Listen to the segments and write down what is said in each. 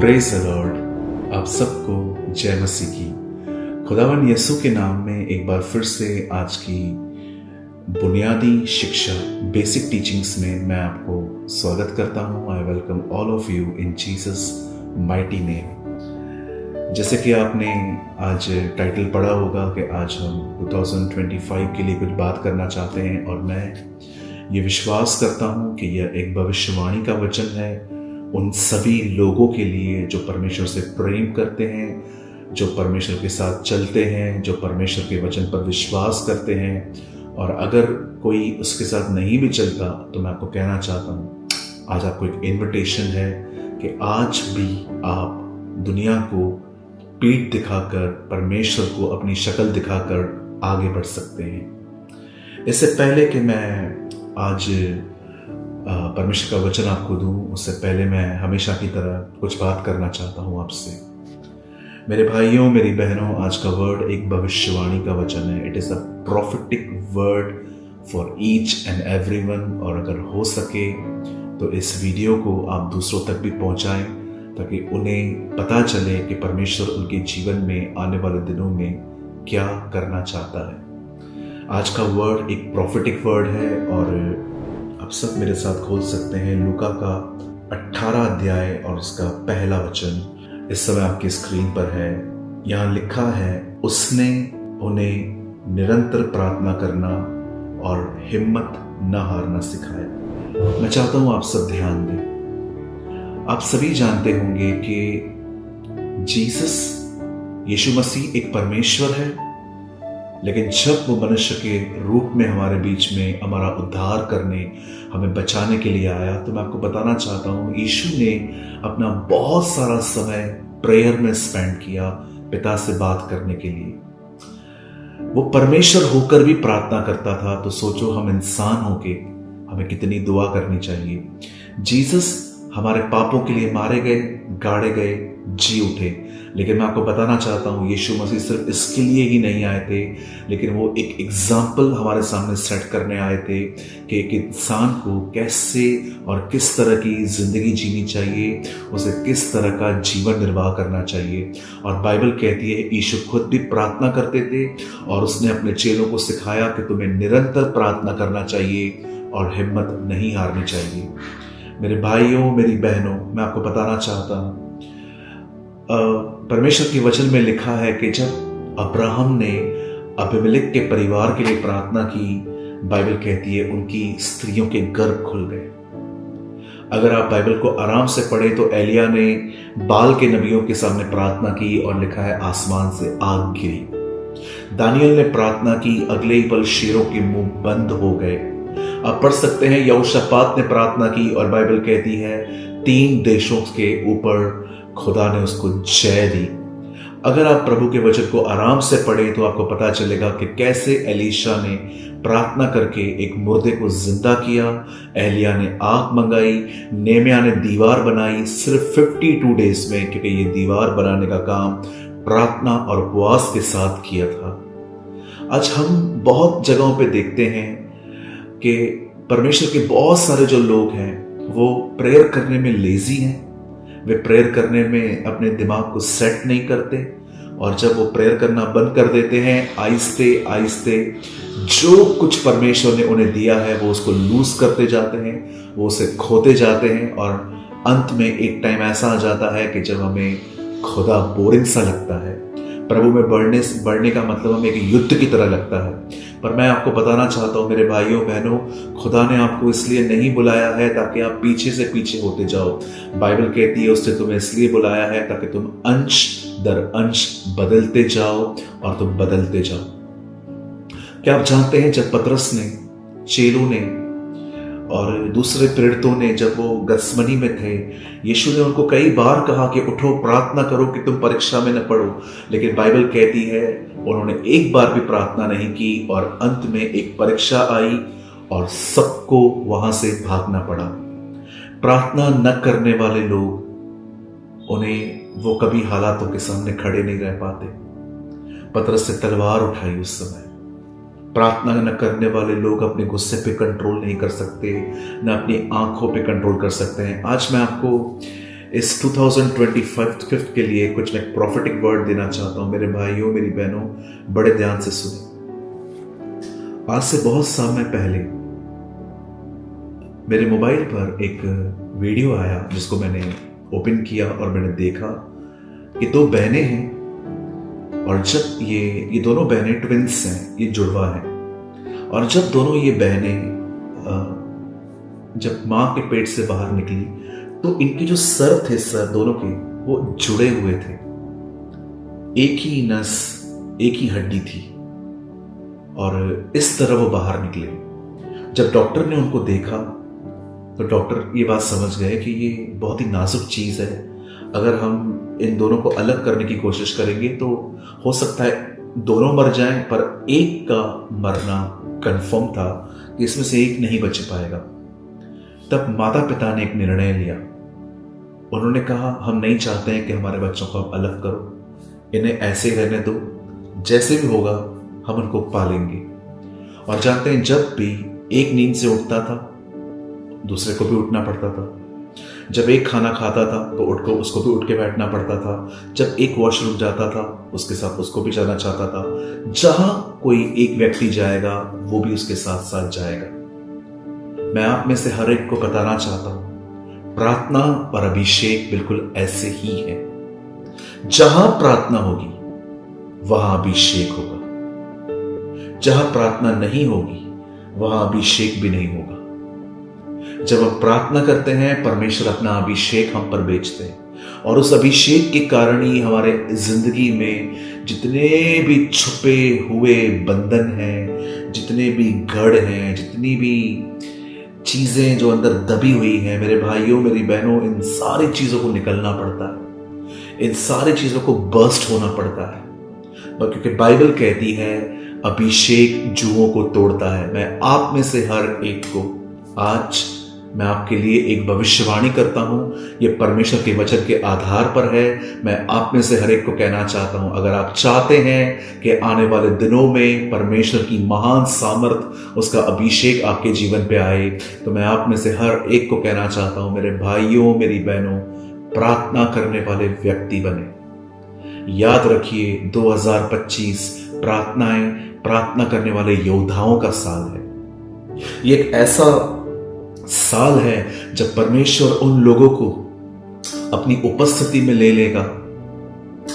Praise the Lord. आप सबको जय मसीह की। खुदावन यीशु के नाम में एक बार फिर से आज की बुनियादी शिक्षा बेसिक टीचिंग्स में मैं आपको स्वागत करता हूं। I welcome all of you in Jesus mighty name. जैसे कि आपने आज टाइटल पढ़ा होगा कि आज हम 2025 के लिए कुछ बात करना चाहते हैं, और मैं ये विश्वास करता हूं कि यह एक भविष्यवाणी का वचन है उन सभी लोगों के लिए जो परमेश्वर से प्रेम करते हैं, जो परमेश्वर के साथ चलते हैं, जो परमेश्वर के वचन पर विश्वास करते हैं। और अगर कोई उसके साथ नहीं भी चलता तो मैं आपको कहना चाहता हूँ, आज आपको एक इनविटेशन है कि आज भी आप दुनिया को पीठ दिखाकर, परमेश्वर को अपनी शक्ल दिखाकर आगे बढ़ सकते हैं। इससे पहले कि मैं आज परमेश्वर का वचन आपको दूं, उससे पहले मैं हमेशा की तरह कुछ बात करना चाहता हूं आपसे। मेरे भाइयों, मेरी बहनों, आज का वर्ड एक भविष्यवाणी का वचन है। It is a prophetic word for each and everyone. और अगर हो सके तो इस वीडियो को आप दूसरों तक भी पहुंचाएं, ताकि उन्हें पता चले कि परमेश्वर उनके जीवन में आने वाले दिनों में क्या करना चाहता है। आज का वर्ड एक प्रोफेटिक वर्ड है, और आप सब मेरे साथ खोल सकते हैं लूका का 18 अध्याय और उसका पहला वचन इस समय आपकी स्क्रीन पर है। यहाँ लिखा है, उसने उन्हें निरंतर प्रार्थना करना और हिम्मत न हारना सिखाया। मैं चाहता हूं आप सब ध्यान दें। आप सभी जानते होंगे कि जीसस, यीशु मसीह एक परमेश्वर है, लेकिन जब वो मनुष्य के रूप में हमारे बीच में हमारा उद्धार करने, हमें बचाने के लिए आया, तो मैं आपको बताना चाहता हूँ, यीशु ने अपना बहुत सारा समय प्रेयर में स्पेंड किया, पिता से बात करने के लिए। वो परमेश्वर होकर भी प्रार्थना करता था, तो सोचो हम इंसान होके हमें कितनी दुआ करनी चाहिए। जीसस हमारे पापों के लिए मारे गए, गाड़े गए, जी उठे। लेकिन मैं आपको बताना चाहता हूं, यीशु मसीह सिर्फ इसके लिए ही नहीं आए थे, लेकिन वो एक एग्जाम्पल हमारे सामने सेट करने आए थे कि एक इंसान को कैसे और किस तरह की जिंदगी जीनी चाहिए, उसे किस तरह का जीवन निर्वाह करना चाहिए। और बाइबल कहती है यीशु खुद भी प्रार्थना करते थे, और उसने अपने चेलों को सिखाया कि तुम्हें निरंतर प्रार्थना करना चाहिए और हिम्मत नहीं हारनी चाहिए। मेरे भाइयों, मेरी बहनों, मैं आपको बताना चाहता हूं, परमेश्वर के वचन में लिखा है कि जब अब्राहम ने अबीमेलेक के परिवार के लिए प्रार्थना की, बाइबल कहती है उनकी स्त्रियों के गर्भ खुल गए। अगर आप बाइबल को आराम से पढ़े तो एलिया ने बाल के नबियों के सामने प्रार्थना की, और लिखा है आसमान से आग गिरी। दानियल ने प्रार्थना की, अगले ही पल शेरों के मुंह बंद हो गए। आप पढ़ सकते हैं यहोशापात ने प्रार्थना की, और बाइबल कहती है 3 देशों के ऊपर खुदा ने उसको जय दी। अगर आप प्रभु के वचन को आराम से पढ़ें तो आपको पता चलेगा कि कैसे एलीशा ने प्रार्थना करके एक मुर्दे को जिंदा किया, एलिया ने आग मंगाई, नेहमिया ने दीवार बनाई सिर्फ 52 डेज में, क्योंकि ये दीवार बनाने का काम प्रार्थना और उपवास के साथ किया था। आज हम बहुत जगहों पे देखते हैं कि परमेश्वर के बहुत सारे जो लोग हैं वो प्रेयर करने में लेजी हैं। वे प्रेयर करने में अपने दिमाग को सेट नहीं करते, और जब वो प्रेयर करना बंद कर देते हैं, आहिस्ते आहिस्ते जो कुछ परमेश्वर ने उन्हें दिया है वो उसको लूज करते जाते हैं, वो उसे खोते जाते हैं। और अंत में एक टाइम ऐसा आ जाता है कि जब हमें खुदा बोरिंग सा लगता है। प्रभु में बढ़ने का मतलब हमें एक युद्ध की तरह लगता है। पर मैं आपको बताना चाहता हूं मेरे भाइयों बहनों, खुदा ने आपको इसलिए नहीं बुलाया है ताकि आप पीछे से पीछे होते जाओ। बाइबल कहती है उसने तुम्हें इसलिए बुलाया है ताकि तुम अंश दर अंश बदलते जाओ, और तुम बदलते जाओ। क्या आप जानते हैं, जब पतरस ने, चेलों ने और दूसरे प्रेरितों ने, जब वो गत्समनी में थे, यीशु ने उनको कई बार कहा कि उठो, प्रार्थना करो कि तुम परीक्षा में न पड़ो। लेकिन बाइबल कहती है उन्होंने एक बार भी प्रार्थना नहीं की, और अंत में एक परीक्षा आई और सबको वहां से भागना पड़ा। प्रार्थना न करने वाले लोग, उन्हें वो कभी हालातों के सामने खड़े नहीं रह पाते। पतरस से तलवार उठाई उस समय। प्रार्थना न करने वाले लोग अपने गुस्से पे कंट्रोल नहीं कर सकते, न अपनी आंखों पे कंट्रोल कर सकते हैं। आज मैं आपको इस 2025 के लिए कुछ मैं प्रॉफिटिक वर्ड देना चाहता हूं। मेरे भाइयों, मेरी बहनों, बड़े ध्यान से सुने। आज से बहुत समय पहले मेरे मोबाइल पर एक वीडियो आया जिसको मैंने ओपन किया और मैंने देखा कि दो बहनें हैं, और जब ये दोनों बहनें ट्विंस हैं, ये जुड़वा हैं, और जब दोनों ये बहनें जब मां के पेट से बाहर निकली तो इनके जो सर थे, सर दोनों के, वो जुड़े हुए थे। एक ही नस, एक ही हड्डी थी, और इस तरह वो बाहर निकले। जब डॉक्टर ने उनको देखा तो डॉक्टर ये बात समझ गए कि ये बहुत ही नाजुक चीज है। अगर हम इन दोनों को अलग करने की कोशिश करेंगे तो हो सकता है दोनों मर जाएं, पर एक का मरना कंफर्म था कि इसमें से एक नहीं बच पाएगा। तब माता पिता ने एक निर्णय लिया। उन्होंने कहा, हम नहीं चाहते हैं कि हमारे बच्चों को आप अलग करो, इन्हें ऐसे रहने दो, जैसे भी होगा हम उनको पालेंगे। और जानते हैं, जब भी एक नींद से उठता था दूसरे को भी उठना पड़ता था। जब एक खाना खाता था तो उसको भी उठ के बैठना पड़ता था। जब एक वॉशरूम जाता था उसके साथ उसको भी जाना चाहता था। जहां कोई एक व्यक्ति जाएगा वो भी उसके साथ साथ जाएगा। मैं आप में से हर एक को बताना चाहता हूं, प्रार्थना और अभिषेक बिल्कुल ऐसे ही है। जहां प्रार्थना होगी वहां अभिषेक होगा, जहां प्रार्थना नहीं होगी वहां अभिषेक भी नहीं होगा। जब हम प्रार्थना करते हैं, परमेश्वर अपना अभिषेक हम पर भेजते हैं, और उस अभिषेक के कारण ही हमारे जिंदगी में जितने भी छुपे हुए बंधन हैं, जितने भी गढ़ हैं, जितनी भी चीजें जो अंदर दबी हुई हैं, मेरे भाइयों, मेरी बहनों, इन सारी चीजों को निकलना पड़ता है, इन सारी चीजों को बर्स्ट होना पड़ता है। क्योंकि बाइबल कहती है अभिषेक जुओं को तोड़ता है। मैं आप में से हर एक को आज मैं आपके लिए एक भविष्यवाणी करता हूं, यह परमेश्वर के वचन के आधार पर है। मैं आप में से हर एक को कहना चाहता हूं, अगर आप चाहते हैं कि आने वाले दिनों में परमेश्वर की महान सामर्थ, उसका अभिषेक आपके जीवन पे आए, तो मैं आप में से हर एक को कहना चाहता हूं, मेरे भाइयों, मेरी बहनों, प्रार्थना करने वाले व्यक्ति बने। याद रखिए, 2025 प्रार्थना करने वाले योद्धाओं का साल है। ये एक ऐसा साल है जब परमेश्वर उन लोगों को अपनी उपस्थिति में ले लेगा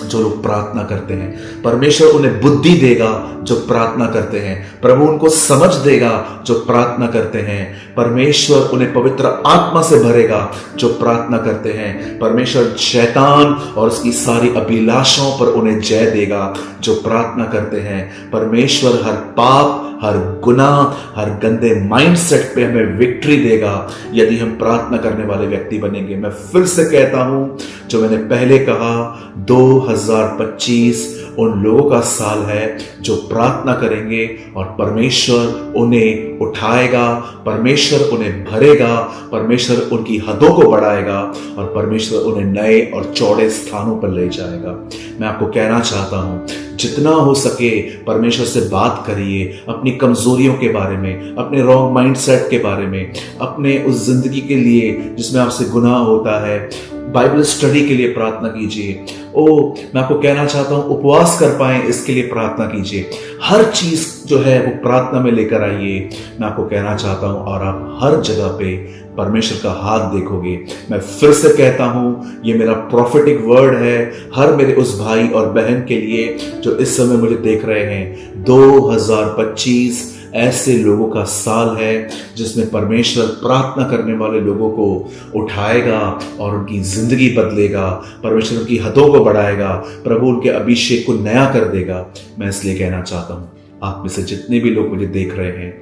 जो लोग प्रार्थना करते हैं। परमेश्वर उन्हें बुद्धि देगा जो प्रार्थना करते हैं। प्रभु उनको समझ देगा जो प्रार्थना करते हैं। परमेश्वर उन्हें पवित्र आत्मा से भरेगा जो प्रार्थना करते हैं। परमेश्वर शैतान और उसकी सारी अभिलाषाओं पर उन्हें जय देगा जो प्रार्थना करते हैं। परमेश्वर हर पाप, हर गुनाह, हर गंदे माइंडसेट पे हमें विक्ट्री देगा यदि हम प्रार्थना करने वाले व्यक्ति बनेंगे। मैं फिर से कहता हूं, जो मैंने पहले कहा, 2025 उन लोगों का साल है जो प्रार्थना करेंगे और परमेश्वर उन्हें उठाएगा, परमेश्वर उन्हें भरेगा, परमेश्वर उनकी हदों को बढ़ाएगा और परमेश्वर उन्हें नए और चौड़े स्थानों पर ले जाएगा। मैं आपको कहना चाहता हूं, जितना हो सके परमेश्वर से बात करिए, अपनी कमजोरियों के बारे में, अपने रॉन्ग माइंडसेट के बारे में, अपने उस जिंदगी के लिए जिसमें आपसे गुनाह होता है। बाइबल स्टडी के लिए प्रार्थना कीजिए। मैं आपको कहना चाहता हूं, उपवास कर पाए इसके लिए प्रार्थना कीजिए। हर चीज जो है वो प्रार्थना में लेकर आइए। मैं आपको कहना चाहता हूं, और आप हर जगह पे परमेश्वर का हाथ देखोगे। मैं फिर से कहता हूं, ये मेरा प्रॉफिटिक वर्ड है हर मेरे उस भाई और बहन के लिए जो इस समय मुझे देख रहे हैं। 2025 ऐसे लोगों का साल है जिसमें परमेश्वर प्रार्थना करने वाले लोगों को उठाएगा और उनकी जिंदगी बदलेगा। परमेश्वर उनकी हदों को बढ़ाएगा, प्रभु उनके अभिषेक को नया कर देगा। मैं इसलिए कहना चाहता हूं, आप में से जितने भी लोग मुझे देख रहे हैं,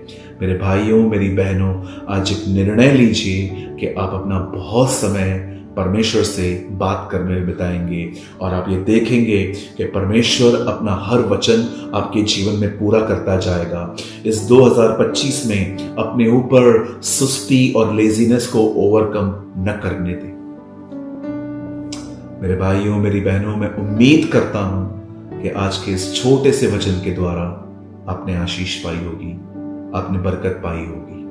मेरे भाइयों, मेरी बहनों, आज एक निर्णय लीजिए कि आप अपना बहुत समय परमेश्वर से बात करने में बिताएंगे और आप ये देखेंगे कि परमेश्वर अपना हर वचन आपके जीवन में पूरा करता जाएगा। इस 2025 में अपने ऊपर सुस्ती और लेजीनेस को ओवरकम न करने दें। मेरे भाइयों, मेरी बहनों, मैं उम्मीद करता हूं कि आज के इस छोटे से वचन के द्वारा आपने आशीष पाई होगी, आपने बरकत पाई होगी।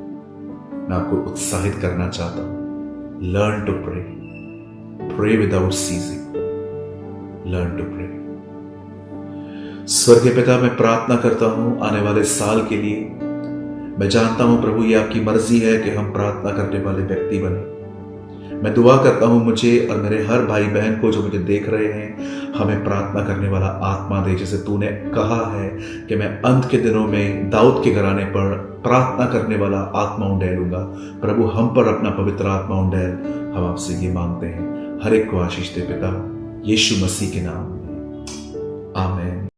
मैं आपको उत्साहित करना चाहता हूं, learn to pray. pray without ceasing. Learn to pray. स्वर्गीय पिता, मैं प्रार्थना करता हूं आने वाले साल के लिए। मैं जानता हूं प्रभु, ये आपकी मर्जी है कि हम प्रार्थना करने वाले व्यक्ति बने। मैं दुआ करता हूं मुझे और मेरे हर भाई बहन को जो मुझे देख रहे हैं, हमें प्रार्थना करने वाला आत्मा दे, जैसे तूने कहा है कि मैं अंत के दिनों में दाऊद के घराने पर प्रार्थना करने वाला आत्मा उंडेलूंगा। प्रभु, हम पर अपना पवित्र आत्मा उंडेल, हम आपसे ये मांगते हैं। हर एक को आशीष दे पिता, यीशु मसीह के नाम में, आमीन।